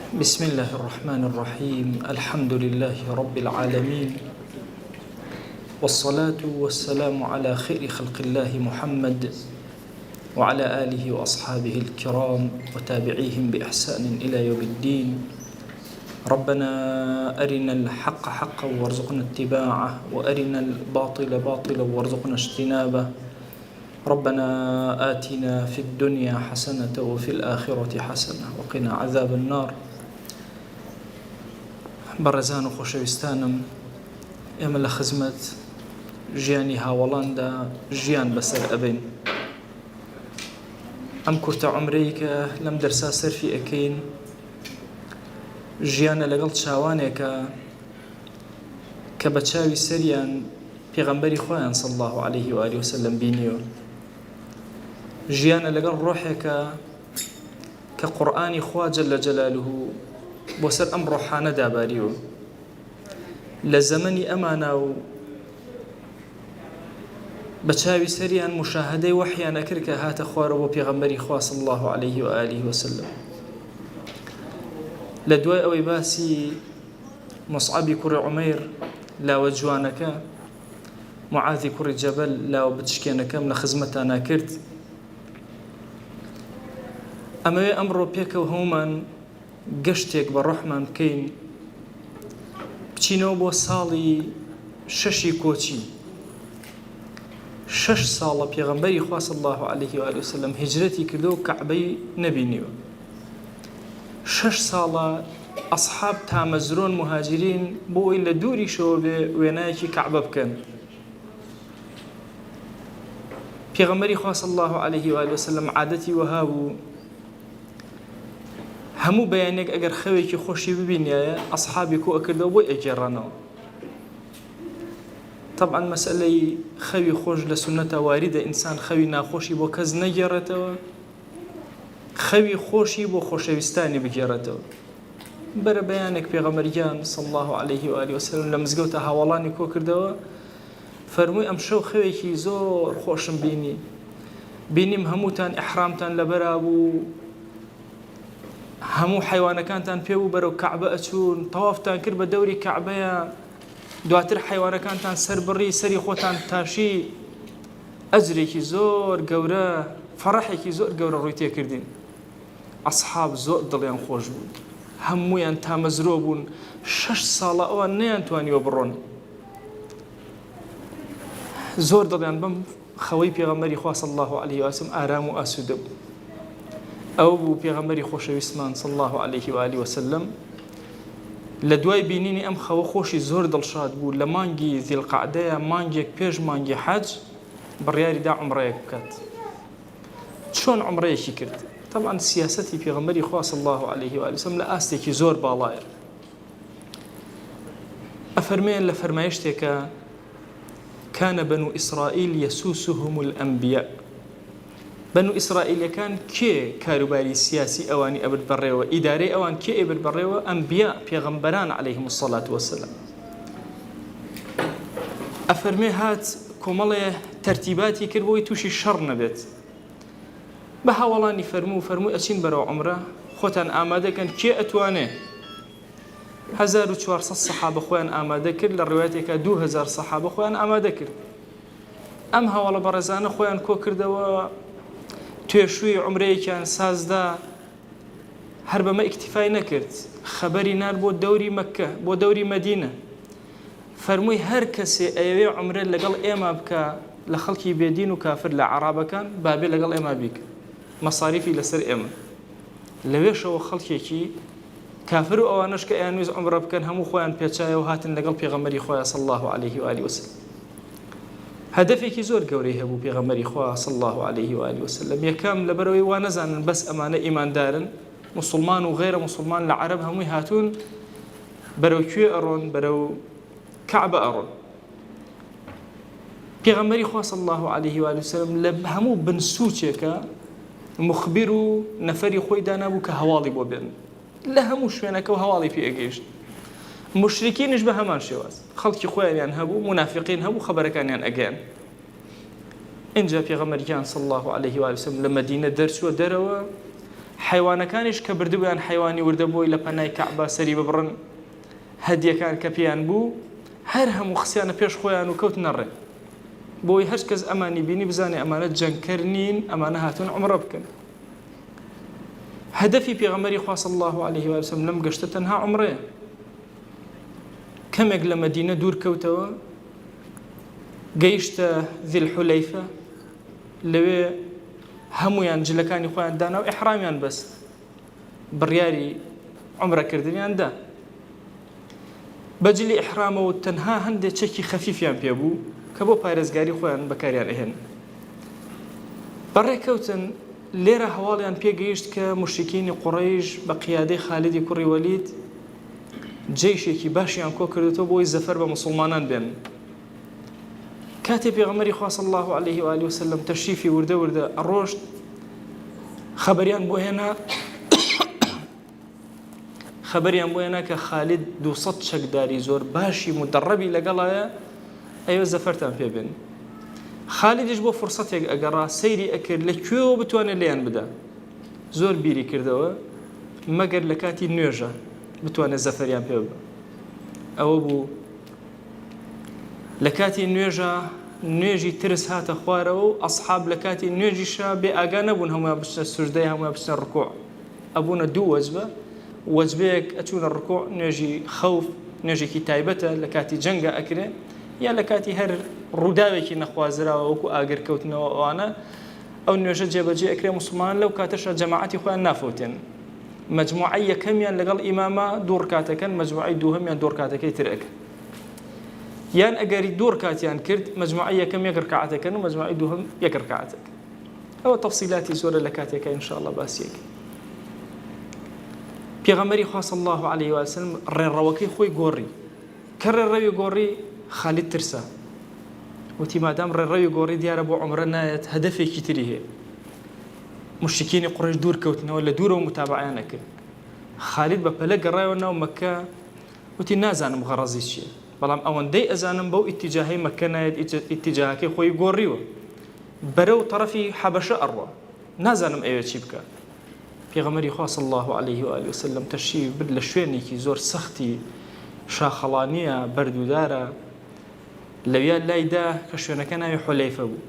بسم الله الرحمن الرحيم الحمد لله رب العالمين والصلاة والسلام على خير خلق الله محمد وعلى آله وأصحابه الكرام وتابعيهم بإحسان إلى يوم الدين. ربنا أرنا الحق حقا وارزقنا اتباعه وأرنا الباطل باطلا وارزقنا اجتنابه. ربنا آتنا في الدنيا حسنة وفي الآخرة حسنة وقنا عذاب النار. بەڕێزان و خۆشەویستانم، ئێمە لە خزمەت ژیانی هاوڵاندا ژیان بەسەر ئەبین. ئەم کورتە عومرەی کە لەم دەرسا سەرفی ئەکەین ژیانە لەگەڵ چاوانێکە کە بە چاوی سەریان پێغەمبەری خۆیان صلی الله عليه وآله وسلم بینیوە. ژیانە لەگەڵ ڕۆحێکە کە قورئانی خوا جەل جەلالوه بۆ سەر ئەم ڕۆحانە داباریوە. لە زەمەنی ئەمانە و بە چاوی سەریان مشاهدەی وەحیان ئەکرد کە هاتە خوارەوە بۆ پێغەمبەری خوا صلی الله عليه وآله وسلم. لە دوای ئەوەی باسی مصعبی کوڕی عومەیر لاوە جوانەکە، معاذی کوڕی جەبەل لاوە بچکێنەکەم لە خزمەتانە کرد، ئەمەوێ ئەمڕۆ پێکەوە هەمومان گەشتێک بە ڕۆحمان بکەین، بچینەوە بۆ ساڵی شەشی کۆچی. 6 ساڵە پێغەمبەری خوا صلی الله عليه وآله وسلم هیجرەتی کردو و کەعبەی نەبینیوە. 6 ساڵە ئەصحاب تامەزرۆن مهاجرین بۆ ئەوەی لە دووریشەوە بێ وێنایەکی کەعبە بکەن. پێغەمبەری خوا صلی الله عليه وآله وسلم عادەتی وەها بوو هەموو بەیانێک ئەگەر خەوێکی خۆشی ببینایە ئەصحابی کۆ ئەکردەوە بۆی ئەگێڕانەوە. طبعا مەسئلەی خەوی خۆش لە سونەتە واریدە، ئینسان خەوی ناخۆشی بۆ کەس نەگێڕێتەوە، خەوی خۆشی بۆ خۆشەویستانی بگێڕێتەوە. بەرە بەیانێک پێغەمبەریان صلی الله عليه وآله وسلم لە مزگەوتە هاوڵانی کۆ کردەوە، فەرمووی ئەم شەو خەوێکی زۆر خۆشم بینیم هەمووتان ئیحرامتان لەبەرا بوو، هەموو حیوانەکانتان پێ بوو بەرەو کەعبە ئەچوون، تەوافتان کرد بە دەوری کەعبەیە، دواتر حیوانەکانتان سەر بڕی، سەری خۆتان تاشی، ئەجرێکی زۆر گەورە، فەرەحێکی زۆر گەورە ڕووی تێکردین. ئەصحاب زۆر دڵیان خۆش بوو، هەموویان تامەزرۆ بوون. 6 ساڵە ئەوان نەیانتوانیوە بڕۆن، زۆر دڵیان بەم خەوەی پێغەمبەری خوا صلی الله عليه وسلم ئارام و ئاسوودە بوو. ئەو بوو پێغەمبەری خۆشەویستمان صلی الله عليه وآله وسلم لە دوای بینینی ئەم خەوە خۆشی زۆر دڵشاد بوو. لە مانگی ذیلقەعدەیە، مانگێک پێش مانگی حەج، بڕیاریدا عومرەیەک بکات. چۆن عومرەیەکی کرد؟ طبعا سیاسەتی پێغەمبەری خوا صلی الله عليه وآله وسلم لە ئاستێکی زۆر باڵایە. ئەفەرمێن لە فەرمایشتێکە كان بنو إسرائيل يسوسهم الأنبياء. بنو ئیسرائیلەکان کێ کاروباری سیاسی ئەوانی ئەبرد بەڕێوە، ئیدارەی ئەوان کێ ئەبرد بەڕێوە؟ ئەنبیا، پێغەمبەران عەلەیهم الصەلاة وەسەلام. ئەفەرمێ هات کۆمەڵێ تەرتیباتی کرد بۆی تووشی شەڕ نەبێت. بە هاوڵانی فەرمووی ئەچین بەرەو عومرە، خۆتان ئامادەکەن، کێ ئەتوانێ؟ 1400 سەحابە خۆیان ئامادە کرد، لە ڕێوایەتێکە 2000 سەحابە خۆیان ئامادە کرد. ئەم هاوڵە بەڕێزانە خۆیان کۆ کردەوە، توێشووی عومرەیەکیان سازدا، هەر بەمە ئیکتیفای نەکرد، خەبەری نار بۆ دەوری مەککە، بۆ دەوری مەدینە. فەرمووی هەر کەسێ ئەوێ عومرە لەگەڵ ئێمە بکە لە خەڵکی بێدین و کافر لە عەرابەکان، بابێ لەگەڵ ئێمە بیکە، مەساریفی لەسەر ئێمە. لەوێشەوە خەڵکێکی کافر و ئەوانەش کە ئەیانویست عومرە بکەن هەموو خۆیان پێچایەوە هاتن لەگەڵ پێغەمبەری خۆیان صلی الله عليه وآله وسلم. هەدەفێکی زۆر گەورەی هەبوو پێغەمبەری خوا صلی الله عليه وآله وسلم. یەکەم لەبەرەوەی وا نەزانن بەس ئەمانە ئیماندارن، مسلمان و غێرە مسلمان لە عەرەب هەمووی هاتوون بەرەو کوێ ئەڕۆن؟ بەرەو کەعبە ئەڕۆن. پێغەمبەری خوا صلی الله عليه وآله وسلم لە هەموو بنسوچێکە مخبیر و نەفەری خۆی دانابوو کە هەواڵی بۆ بێن، لە هەموو شوێنەکە و هەواڵی پێ ئەگەیشت. مشرکینش بە هەمان شێواز، خەڵکی خۆیان هەبوو، منافقین هەبوو، خەبەرەکانیان ئەگەیان. اینجا پێغەمبەریان صلی الله عليه وآله وسلم لە مەدینە دەرچووە دەرەوە، حیوانەکانیش کە بردبوویان حیوانی وردە بۆی لە پەنای کەعبە سەری ببڕن هەدیەکان کە پێیان بوو هەر هەموو خسیانە پێش خۆیان و کەوت نەڕێ بۆی هەر کەس ئەمانی بینی بزانێ ئەمانە جەنگکەر نین ئەمانە هاتوون عومرە بکەن هەدەفی پێغەمبەری خوا صلی الله عليه و سلم لەم گەشتە تەنها عومرەیە کەمێک لە مەدینە دوور کەوتەوە گەیشتە ذی الحولەیفە لەوێ هەمویان جلەکانی خۆیان دانا و ئیحرامیان بەست بڕیاری عومرەکردنیان دا بەجلی ئیحرامەوە تەنها هەندێک چەکی خەفیفیان پێبوو کە بۆ پارێزگاری خۆیان بەکاریان ئەهێن بەڕێکەوتن لێرە هەواڵیان پێگەیشت کە مشرکینی قوڕەیش بە قیادەی خالدی کوڕی وەلید جێیشێکی باشیان کۆ کردوتەوە بۆی زەفەر بە موسڵمانان بێن کاتێ پێغەمبەری خوا صلی الله عليه و آله وسلم تەشریفی وردە ئەڕۆشت خەبەریان بۆ هێنا کە خالد 200 چەکداری زۆر باشی مدەڕەبی لەگەڵایە ئەوە زەفەرتان پێبێن خالدیش بۆ فرسەتێک ئەگەڕا سەیری ئەکرد لەکوێوە بتوانێت لێیان بدا زۆر بیری کردەوە مەگەر لە کاتی نوێژە بتوانێت زەفەریان پێ ببە ئەوە بوو لە کاتی نوێژە نوێژی ترس هاتە خوارەوە و ئەسحاب لە کاتی نوێژیشە بێ ئاگا نەبوون هەموویان بچنە سوژدەی هەموویان بچنە ڕکوع ئەبوونە دوو وەجبە وەجبەیەک ئەچوونە ڕکوع نوێژی خەوف نوێژێکی تایبەتە لە کاتی جەنگە ئەکرێ یا لە کاتی هەر ڕووداوێکی نەخوازراوە وەکو ئاگرکەوتنەوە ئەوانە ئەو نوێژە جێبەجێ ئەکرێ موسڵمان لەو کاتەشە جەماعەتی خۆیان نافۆتێن مەجموعەی یەکەمیان لەگەڵ ئیمامە دوو ڕکاتەکەن مەجموعەی دووهەمیان دوو ڕکاتەکەی تر ئەکەن یان ئەگەری دوو ڕکاتیان کرد مەجموعەی یەکەم یەک ڕکعەتەکەن و مەجموعەی دووهەم یەک ڕکعەتەکەن ئەوە تەفسیلاتی زۆرە لە کاتێکە ئینشاءالله باسیەکە پێغەمبەری خوا صلی الله عليه و سلم ڕێڕەوەکەی خۆی گۆڕی کە ڕێڕەوی گۆڕی خالد ترسا وتی مادام ڕێڕەوی گۆڕی دیارە بۆ عومرە نایەت هەدەفێکی تری هەیە مشرکینی قوڕیش دوور کەوتنەوە لە دوورەوە متابعیان نەکرد خالد بە پەلە گەڕایەوە ناو مەکە وتی نازانم غەڕەزی چییە بەڵام ئەوەندەی ئەزانم بەو ئیتیجاهی مەکە نایەت ئیتیجاهەکەی خۆی گۆڕیوە بەرەو تەرەفی حەبەشە ئەڕوا نازانم ئەوێ چی بکە پێغەمبەری خوا صلی الله عليه و آله وسلم تەشریف برد لە شوێنێکی زۆر سەختی شاخەڵانیە بەردوودارە لەویا لایدا کە شوێنەکە ناوی حولەیفە بوو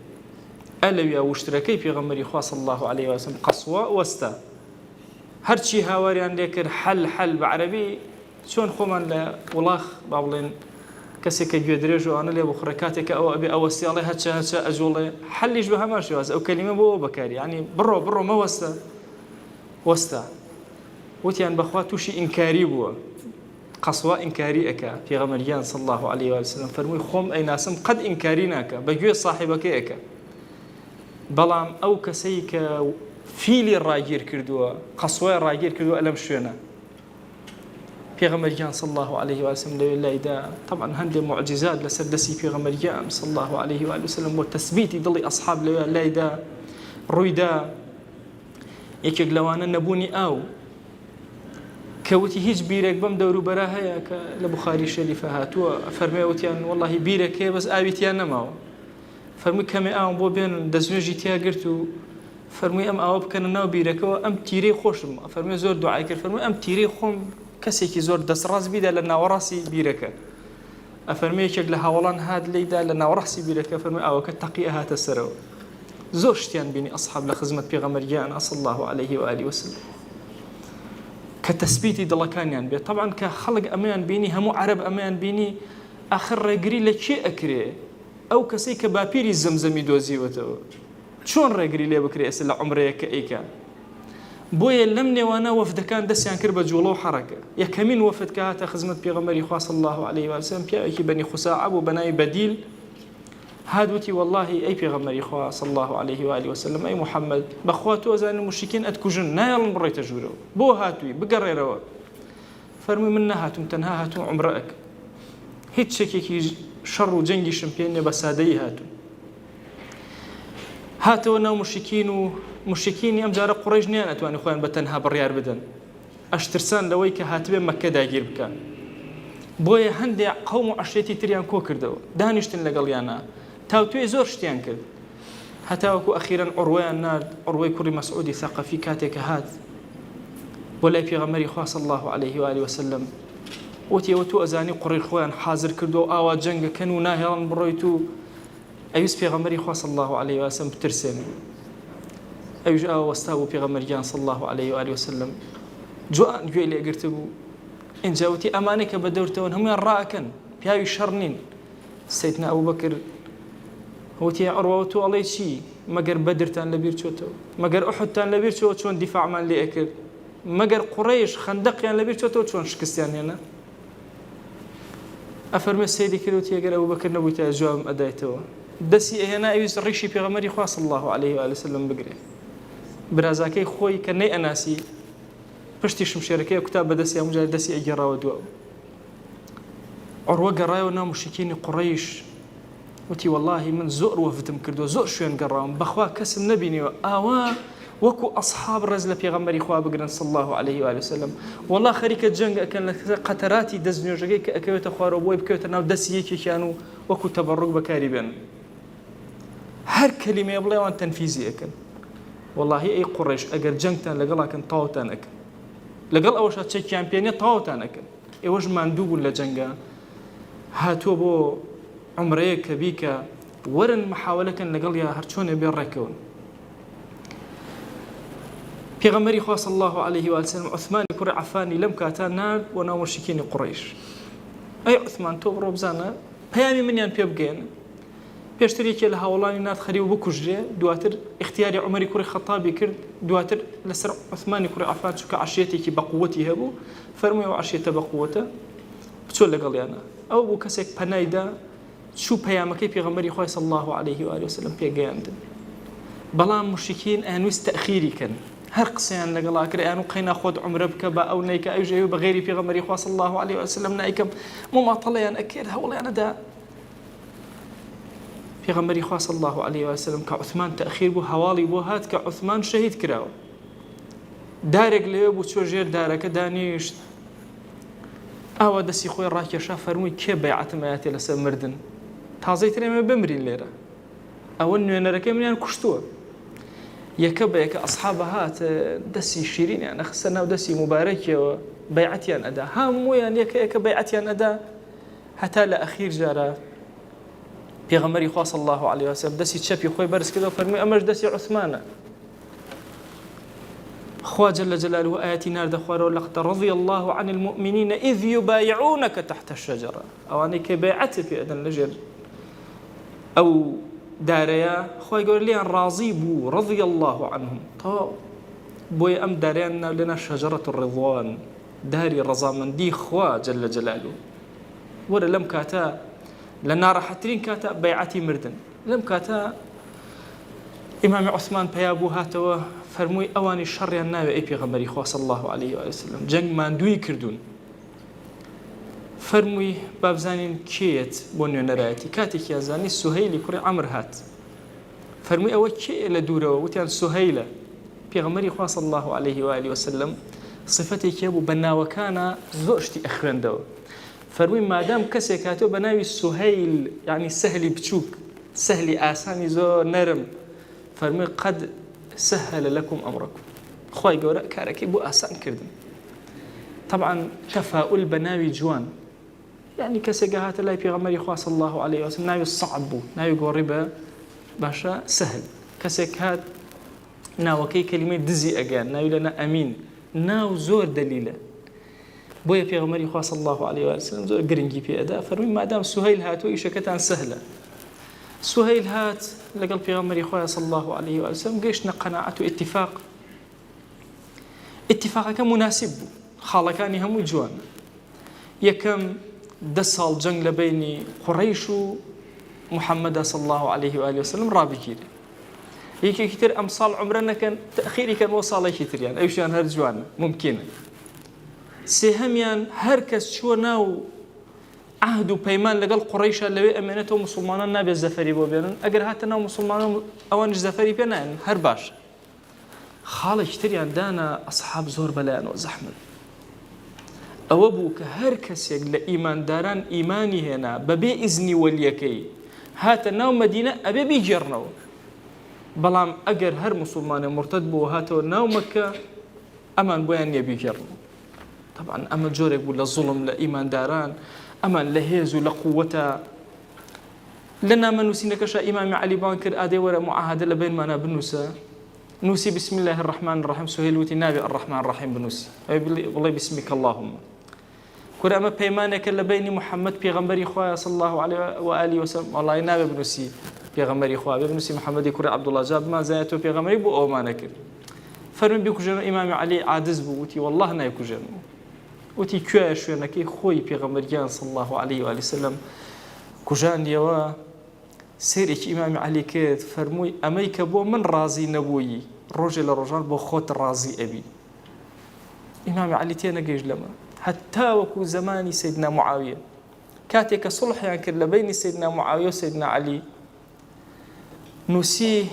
ئەلەویا وشترەکەی پێغەمبەری خوا صلی الله عليه و سلم قەسوە وەستا هەرچی هاواریان لێ کرد حەل بە عەرەبی چۆن خۆمان لە وڵاخ با بڵێن کەسێکە گوێ درێژ و ئەوانە لێ بخڕێ کاتێکە ئەوە ئەبێ ئەوەستیاڵێ هەچە ئەجوڵێ حەلیش بە هەمان شێوازە ئەو کەلیمە بۆ بەکاری یعنی بڕۆ مەوەستە وەستا وتیان بەخوا تووشی ئینکاری بووە قەسوا ئینکاری ئەکا پێغەمبەریان صلی الله عليه و سلم فەرمووی خۆم ئەیناسم قەت ئینکاری ناکە بەگوێ ساحیبەکەی ئەکە بەڵام ئەو کەسەی کە فیلی ڕاگیر کردووە قەسوای ڕاگیر کردووە ئەلەم شوێنە پێغەمبەریان صلی الله عليه و سلم لەوێ لایدا طبعا هەندێک معجزات لەسەر دەستی پێغەمبەریان صلی الله عليه و سلم بۆ تەثبیتی دڵی ئەسحاب لەوێ لایدا ڕوویدا یەکێک لەوانە نەبوونی ئاو کەوتی هیچ بیرێک بەم دەوروبەرە هەیە کە لە بوخاری شەریفە هاتووە فەرمێوتیان وەڵڵاهی بیرێک هەیە بەس ئاویتیان نەماوە فەرمووی کەمێ ئاوم بۆ بێن دەستنوێژی تیا گرت و فەرمووی ئەم ئاوە بکەنە ناو بیرەکەەوە ئەم تیرەی خۆشم فەرمووی زۆر دوعای کرد فەرمووی ئەم تیرەی خۆم کەسێکی زۆر دەستڕاست بیدا لە ناوەڕاستی بیرەکە ئەفەرمووی یەکێک لە هاوڵان هات لێیدا لە ناوەڕاستی بیرەکە فەرمووی ئاوەکە تەقی هاتە سەرەوە زۆر شتیان بینی ئەسحاب لە خزمەت پێغەمبەریان صلی الله عليه و آله وسلم کە تەثبیتی دڵەکانیان بێت طبعا کە خەڵک ئەمەیان بینی هەموو عەرەب ئەمەیان بینی ئاخر ڕێگری لە کێ ئەکرێ ئەو کەسەی کە باپیری زەمزەمی دۆزیوەتەوە چۆن ڕێگری لێ بکرێ ئێستا لە عومرەیە کە ئەیکا بۆیە لەم نێوانە وەفدەکان دەستیان کرد بە جوڵە و حەرەکە یەکەمین وەفد کە هاتە خزمەت پێغەمبەری خوا صلی الله عليه و سلم پیاوێکی بەنی خوساعە بوو بە ناوی بەدیل هادوتی والله ئەی پێغەمبەری خوا صلی الله عليه و آله وسلم ئەی محەممەد بەخوا تۆ ئەزانم مشرکین ئەتکوژن نایەڵن بڕێتە ژوورەوە بۆ هاتووی بگەڕێرەوە فەرمووی من نەهاتوم تەنها هاتووم عومرە ئەکەم هیچ شتێکی شەڕ و جەنگیشم پێ نییە بە سادەیی هاتووم هاتەوە ناو مشرکین و مشرکینی ئەم جارە قوڕیش نیان ئەتوانی خۆیان بە تەنها بڕیار بدەن ئەشترسان لەوەی کە هاتبێ مەکە داگیر بکەن بۆیە هەندێک قەوم و عەشرەتی تریان کۆ کردەوە دانیشتن لەگەڵیانە تاوتوێ زۆر شتیان کرد هەتاوەکو ئەخیرەن عوڕوەیان نارد عوڕوەی کوڕی مەسعودی سەقەفی کاتێکە هات ولا پیغمبری خوا صلی الله عليه و آله وسلم وتی و تو ازانی قڕی خۆیان حاضر کردو ئاوا جەنگەکەن و ناهێڵن بڕۆیت و ئەویست پیغمبری خوا صلی الله عليه و وسلم بترسێنن ئەویش ئاوا وەستا بوو پیغمبەریان صلی الله عليه و آله وسلم جوان گوێی لێگرتە بوو اینجا وتی ئەمانەی کە بە دەورتەوەن هەمویان ڕائەکەن پیاوی شەڕ نین سەیدنا ئەبوبەکر وتی عروە تۆ ئەڵێی چی مەگەر بەدرتان لەبیر چۆتەوە مەگەر ئوحودتان لەبیر چۆوە چۆن دیفاعمان لێ ئەکرد مەگەر قوڕەیش خەندەقیان لەبیر چۆتەوە چۆن شکستیان هێنا ئەفەرمێ سەیدی کردوتی ئەگەر ئەبوبەکر نەبووی تا جوابم ئەدایتەوە دەستی ئەهێنا ئەویست ڕیشی پێغەمبەری خوا صلی الله عليه و آله وسلم بگرێ برازاکەی خۆی کە نەی ئەناسی پشتی شمشێرەکەی کوتاب بەدەستی هەموو جار دەستی ئەگێڕاوە دووە عروە گەڕایەوە ناو مشرکینی قوڕەیش وتی والله من زۆر وەفتم کردو زۆر شوێن گەڕاوم بەخوا کەسم نەبینیوە ئاوا وەکو ئەصحاب ڕێز لە پێغەمبەری خوا بگرن صلی الله عليه و آله وسلم والله خەریکە جەنگ ئەکەن لە قەتەراتی دەستنوێژەکەی کە ئەکەوێتە خوارەوە بۆی بکەوێتە ناو دەستی یەکێکیان و وەکو تەبەڕوک بەکاری بێن هەر کەلیمەیە بڵێوان تەنفیزی ئەکەن والله ئەی قوڕیش ئەگەر جەنگتان لەگەڵاکەن تاوتان ئەکەن لەگەڵ ئەوەشە چەکیان پێنێ تاوتان ئەکەن ئێوەش ماندوو بوون لە جەنگە هاتووە بۆ عمرەیە کە بیکە وەرن محاولەکەن لەگەڵ یا هەرچۆنێ بێ ڕێکەون پێغەمبەری خوا صلی الله عليه و آله وسلم عوثمانی کوڕی عەفانی لەم کاتە نارد بۆ ناو مشرکینی قوڕیش ئەی عوثمان تۆ بڕۆ بزانە پەیامی منیان پێ بگەێنە پێشتر یەکێ لە هاوڵانی نات خەریو بکوژرێ دواتر اختیاری عومەری کوڕی خەتابی کرد دواتر لەسەر عوثمانی کوڕی عەفان چونکە عەشیرەتێکی بەقووەتی هەبوو فەرمووی ئەو عەشیرەتە بەقووەتە بچۆ لەگەڵیانە ئەو بوو کەسێک پەنایدا چوو پەیامەکەی پێغەمبەری خوا صلی الله عليه و آله وسلم پێگەیاندن بەڵام مشرکین ئەیانویست تەخیری کەن هەر قسەیان لەگەڵا کرد ئەیان و قەینا خۆت عومرە بکە بە ئەو نەیکە ئەوژ ئەوێ بە غەیری پێغەمبەری خوا صلی الله عليه و سلم نایکەم مماطەڵەیان ئەکرد هەوڵیانەدا پێغەمبەری خوا صلی الله عليه و سلم کە عوثمان تەخیر بوو هەواڵی بۆ هات کە عوثمان شەهید کراوە دارێک لەوێ بوو چۆ ژێر دارەکە دانیشت ئاوا دەستی خۆی ڕاکێشا فەرمووی کێ بەیعەتم ئەیاتێ لەسەر مردن تازەی تر ئێمە بمرین لێرە ئەوە نوێنەرەکەی منیان کوشتووە یەکە بە یەکە ئەسحابە هات دەستی شیرینیان ئەخستە ناو دەستی مبارەکیەوە بەیعەتیان ئەدا هەموویان یەکە بەیعەتیان ئەدا هەتا لە ئەخیر جارە پێغەمبەری خوا صلی الله عليه و سلم دەستی چەپی خۆی بەرز کردەوە فەرمووی ئەمەش دەستی عوثمانە خوا جل جلاله آياتي نار دخوار ولقد رضي الله عن المؤمنين إذ يبايعونك تحت الشجرة أو أنك بيعت في أذن لجر أو داريا خوا يقول لي راضي بو رضي الله عنهم طب بوي أم دارينا لنا شجرة الرضوان داري رضامندي خوا جل جلاله ولا لم كاتا لنا راحتين كاتا بيعتي مردن لم كاتا إمام عثمان بيابو هاتوا فرمووی ئەوانی شەڕیان ناوێ ئەی پێغەمبەری خوا صلی الله عليه و سلم جەنگ ماندووی کردوون فەرمووی با بزانین کێیەت بۆ نوێنەرایەتی کاتێکی یازانی سوهەیلی کوڕی عەمر هات فەرمووی ئەوە کێیە لە دوورەوە وتیان سوهەیلە پێغەمبەری خوا صلی الله عليه و سلم صفەتێکی هەبوو بە ناوەکانە زۆر شتی ئەخوێندەوە فەرمووی مادام کەسێک هاتووە بە ناوی سوهەیل یعنی سەهلی بچووک سەهلی ئاسانی زۆر نەرم فەرمووی قەد سهل لكم أمركم خواهي قولا كاركي بو آسان كردن طبعا تفاؤل بناوي جوان يعني كسيقاهات الله بيغمري خواه صلى الله عليه وسلم ناوي الصعب بو ناوي قريبا باشا سهل كسيقاهات ناو كي كلمة دزي أقان ناوي لنا أمين ناو زور دليلة بويا بيغمري خواه صلى الله عليه وسلم زور قرنجي في أداء فروي ما دام سهيل هاتو إيشكتان سهلة سهيل هات لقل بيغمري خواه صلى الله عليه وسلم قيشنا قناعة اتفاق مناسب خالكاني هم جوان يكم دسال جنگ لبيني قريش محمد صلى الله عليه وآله وسلم رابي كيري يكي كتير أمصال عمرنا كان تأخيري كان وصالي كتير يعني أيشان هر جوان ممكن سيهميان هركس شو ناو عهد وبيمان لقل قريش اللي أمانته مسلمان النبي الزفري بوبيان أجر هاتنا مسلمان أوان الزفري بينان هرباش خالي كتير عندنا أصحاب زور بلاء وزحمة أوابوك هركس يقل إيمان داران إيماني هنا ببي إذني وليكي هاتنا مدينة أبي بيجرنو بلام أجر هر مسلمان مرتد بو هاتو ناو مكة ئەمان بۆیان نییە بیگەڕن. طبعا ئەمە جۆرێک بوو لە زوڵم لە ئیمانداران، ئەمان لە هێز و لە قووەتە. لە نامەنووسینەکەشە ئیمامی عەلی بان کرد ئادێ وەرە معاهدە لە بینمانە بنووسە، نووسی بسم الله الرحمن الرحیم، سهێل وتی نابێ الرحمن الرحیم بنووسی، بڵێ بسمیک اللهم. کورە ئەمە پەیمانێکە لە بینی محەممەد پێغەمبەری خوایە صلی الله عليه و آله وسلم، وەڵی نابێ بنووسی پێغەمبەری خوا، بێ بنووسی محەممەدی کوڕی عەبدوڵڵاه، جا بمانزایە تۆ پێغەمبەری بۆ ئەومانە کرد. فەرمی بیکوژێنەوە، ئیمامی عەلی عاجز بوو، وتی والله نایکوژێنەوە، وتی کوێیە شوێنەکەی خۆی پێغەمبەریان صلی الله عليه و آله وسلم کوژاندیەوە. سێرێکی ئیمامی عەلی کرد، فەرمووی ئەمەی کە بۆ من ڕازی نەبووی ڕۆژێ لە ڕۆژان بۆ خۆت ڕازی ئەبی. ئیمامی عەلی تێنەگەیشت لەمە، حتا وەکو زمانی سەیدنا معاویە کاتێک کە سڵحیان کرد لە بینی سەیدنا معاویە و سەیدنا عەلی، نووسی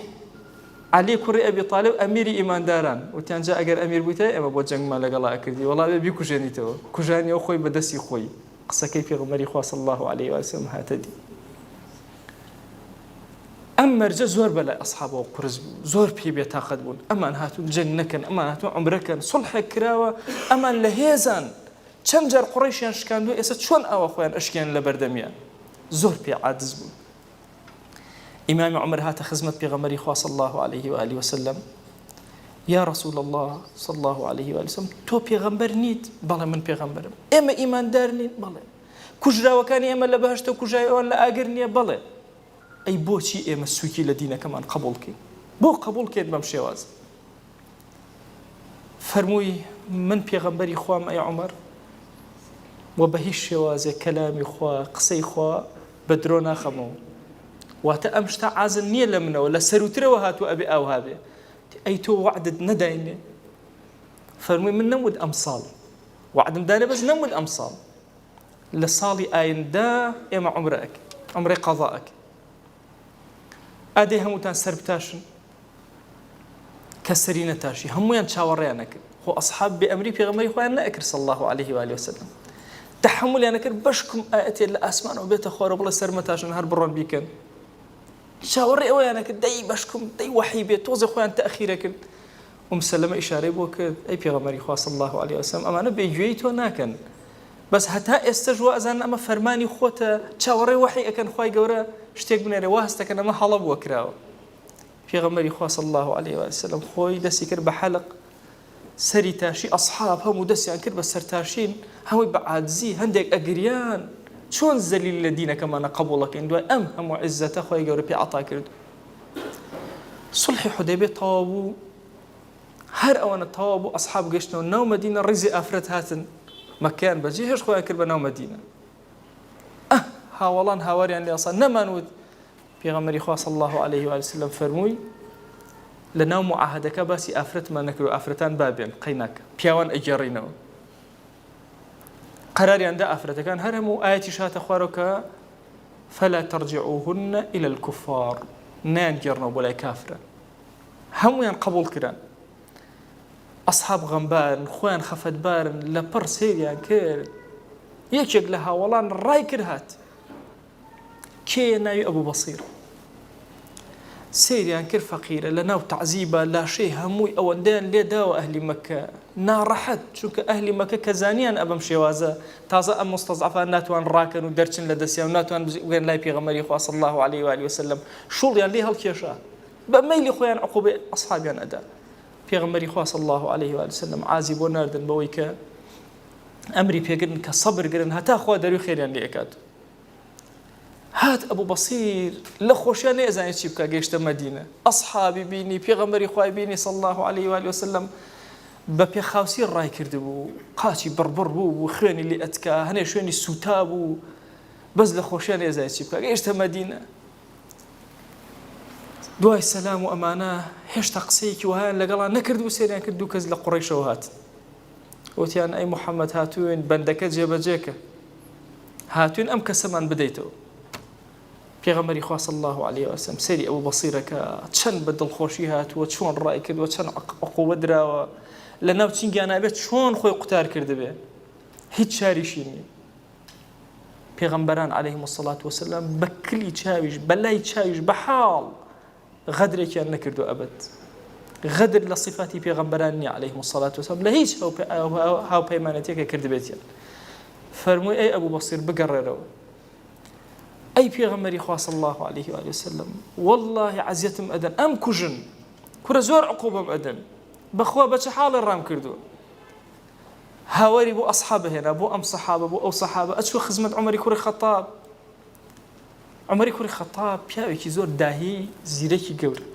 عەلی کوڕی ئەبی طالب ئەمیری ئیمانداران، وتیان جا ئەگەر ئەمیر بوویتە ئێمە بۆ جەنگمان لەگەڵا ئەکردی، وەڵا بیکوژێنیتەوە. کوژانیەوە خۆی بەدەستی خۆی. قسەکەی پێغەمبەری خوا صلی الله عليه و سلم هاتە دی. ئەم مەرجە زۆر بەلای ئەسحابەوە قورس بوو، زۆر پێ بێتاقەت بوون. ئەمان هاتوون جەنگ نەکەن، ئەمان هاتوون عومرەکەن، سڵحێک کراوە، ئەمان لە هێزان چەند جار قوڕیشیان شکاندووە، ئێستا چۆن ئاوا خۆیان ئەشکیان لە بەردەمیان. زۆر پێ عاجز بوون. ئیمامی عومەر هاتە خزمەت پێغەمبەری خوا صلی الله عليه و آله وسلم، یا رسول الله صلی الله عليه و آله وسلم، تۆ پێغەمبەر نیت؟ بەڵێ من پێغەمبەرم. ئێمە ئیماندار نین؟ بەڵێ. کوژراوەکانی ئێمە لە بەهەشتە کوژای ئەوان لە ئاگر نییە؟ بەڵێ. ئەی بۆچی ئێمە سووکی لە دینەکەمان قبوڵکەین؟ بۆ قبوڵکەین بەم شێواز؟ فەرمووی من پێغەمبەری خوام ئەی عومەر، و بە هیچ شێوازێک کەلامی خوا قسەی خوا بە درۆ ناخەمەوە، واتە ئەم شتە عازم نییە لە منەوە، لە سەروترەوە هاتووە ئەبێ ئەو هابێ. ئەی تۆ وعدت نەداینێ؟ فەرمووی من نەمود ئەم ساڵ وعدم دانێ، بەس نەمود ئەم ساڵ، لە ساڵی ئایندا ئێمە عومرەکە عومرەی قەضاءەکە. ئادەی هەمووتان سەر بتاشن، کە سەری نەتاشی، هەموویان چاوەڕێیان نەکرد. خۆ ئەسحاب بێ ئەمری پێغەمبەری خۆیان نەئەکرد صلی الله عليه و آله وسلم، تحملیان نەکرد بەشکم ئاەتێ لە ئاسمانەوە بێتە خوارە بڵێ سەر مەتاشن هەر بڕۆن بیکەن. چاوەڕێ ئەوەیان نەکرد، دەی بەشکم دەی وەحی بێت، تۆزە خۆیان تەئخیرە کرد. سەلەمە ئیشارەی بۆ کرد، ئەی پێغەمبەری خوا صلی الله عليه وسلم، ئەمانە بێگوێی تۆ ناکەن، بەس هەتا ئێستەش وا ئەزان ئەمە فەرمانی خۆتە، چاوەڕێ وەحی ئەکەن، خوای گەورە شتێک بنێرێ، وا هەستەکەن ئەمە هەڵە بووە کراوە. پێغەمبەری خوا صلی الله عليه وسلم خۆی دەستی کرد بە حەلق، سەری تاشی، ئەسحاب هەموو دەستیان کرد بە سەرتاشین، هەمووی بە عاجزی، هەندێک ئەگریان، چۆن زەلیل لە دینەکەمانە قبوڵەکەین، دوای ئەم هەموو عیزەتە خوای گەورە پێ عەتا کرد. سڵحی حودەیبیە تەواو بوو، هەر ئەوانە تەواو بوو، ئەسحاب گەشتنەوە ناو مەدینە، ڕیزی ئافرەت هاتن، مەکەیان بەجێ هێش خۆیان کرد بە ناو مەدینە. هاوڵان هاواریان لێ ئەسان نەمانوت. پێغەمبەری خوا صلی الله عليه و سلم فەرمووی لە ناو معاهدەکە باسی ئافرەتمان نەکرد، ئافرەتان بابێن قەیناکە، پیاوان ئەگێڕینەوە. قەراریاندا ئافرەتەکان هەر هەموو ئاەتیش هاتە خوارەوە کە فەلا تەرجیعوهن إلى الكفار، نایانگێڕنەوە بۆ لای کافرە. هەموویان قبوڵ کران. ئەسحاب غەمبارن، خۆیان خەفەتبارن، لە پڕ سێریان کرد. یەکێک لە هاوڵان ڕای کرد هات، کێیە؟ ناوی ئەبوو بەسیر. سێریان کرد فەقیرە، لە ناو تەعزیبە، لاشەی هەمووی ئەوەندەیان لێداوە ئەهلی مەکە، ناڕەحەت، چونکە ئەهلی مەکە کە زانیان ئەبەم شێوازە، تازە ئەم مستەزعەفان ناتوان ڕاکەن و دەرچن لە دەستیان، ناتوان بگەن لای پێغەمبەری خوا صلی الله عليه و آله وسلم، شوڵیان لێ هەڵکێشا، بە مەیلی خۆیان عقوبەی ئەسحابیان ئەدا. پێغەمبەری خوا صلی الله عليه و آله وسلم عازی بۆ ناردن بەوەی کە ئەمری پێگرن کە سەبرگرن هەتا خوا دەروی خێریان لێ ئەکات. هات ئەبوو بەسیر لە خۆشیان نێزانێت چی بکە، گەیشتە مەدینە، ئەسحابی بینی، پێغەمبەری خوای بینی صلی الله عليه و آله وسلم، بە پێخاوسی ڕای کرده بوو، قاچی بڕبڕ بوو، خوێنی لێ ئەتکا، هەنێ شوێنی سوتا بوو، بەس لە خۆشیان نێزانێت چی بکە، گەیشتە مەدینە. دوای سەلام و ئەمانە هێشتا قسەیەکی وهایان لەگەڵان نەکردبوو، سێریان کرد دوو کەس لە قوڕەیشەوە هاتن، وتیان ئەی محەممەد هاتووین بەندەکە جێبەجێکە، هاتوین ئەم کەسەمان بدەیتەوە. پێغەمبەری خوا صلی الله عليه و سلم سەیری ئەبوو بەسیرەکە چەند بە دڵخۆشی هاتووە، چۆن ڕای کردووە، چەند عقوبە دراوە، لە ناو چنگیان نابێت چۆن خۆی قوتار کردبێ، هیچ چاریشی نییە. پێغەمبەران عەلەیهیم الصەلاة وەسەلام بە کلی چاویش، بە لای چاویش، بە حاڵ غەدرێکیان نەکردو ئەبەد. غدر لە صفاتی پێغەمبەرانی عەلەیهیمو الصەلاة وەسەلام لە هیچ هاوپەیمانەتێکە کردبێتیان فەرمووی ئەی ئەبوو بەسیر بگەڕێرەوە ئەی پێغەمبەری خوا صلی الله عليه وآله وسلم والله عەزیەتم ئەدەن ئەم کوژن کورە زۆر عقوبەم ئەدەن بەخوا بە چه حاڵێ ڕام کردووە هاواری بۆ ئەصحابە هێنا بۆ ئەم سەحابە بۆ ئەو سەحابە ئەچووە خزمەت عومەری کوڕی خەتاب عومەری کوڕی خەتاب پیاوێکی زۆر داهی زیرەکی گەورە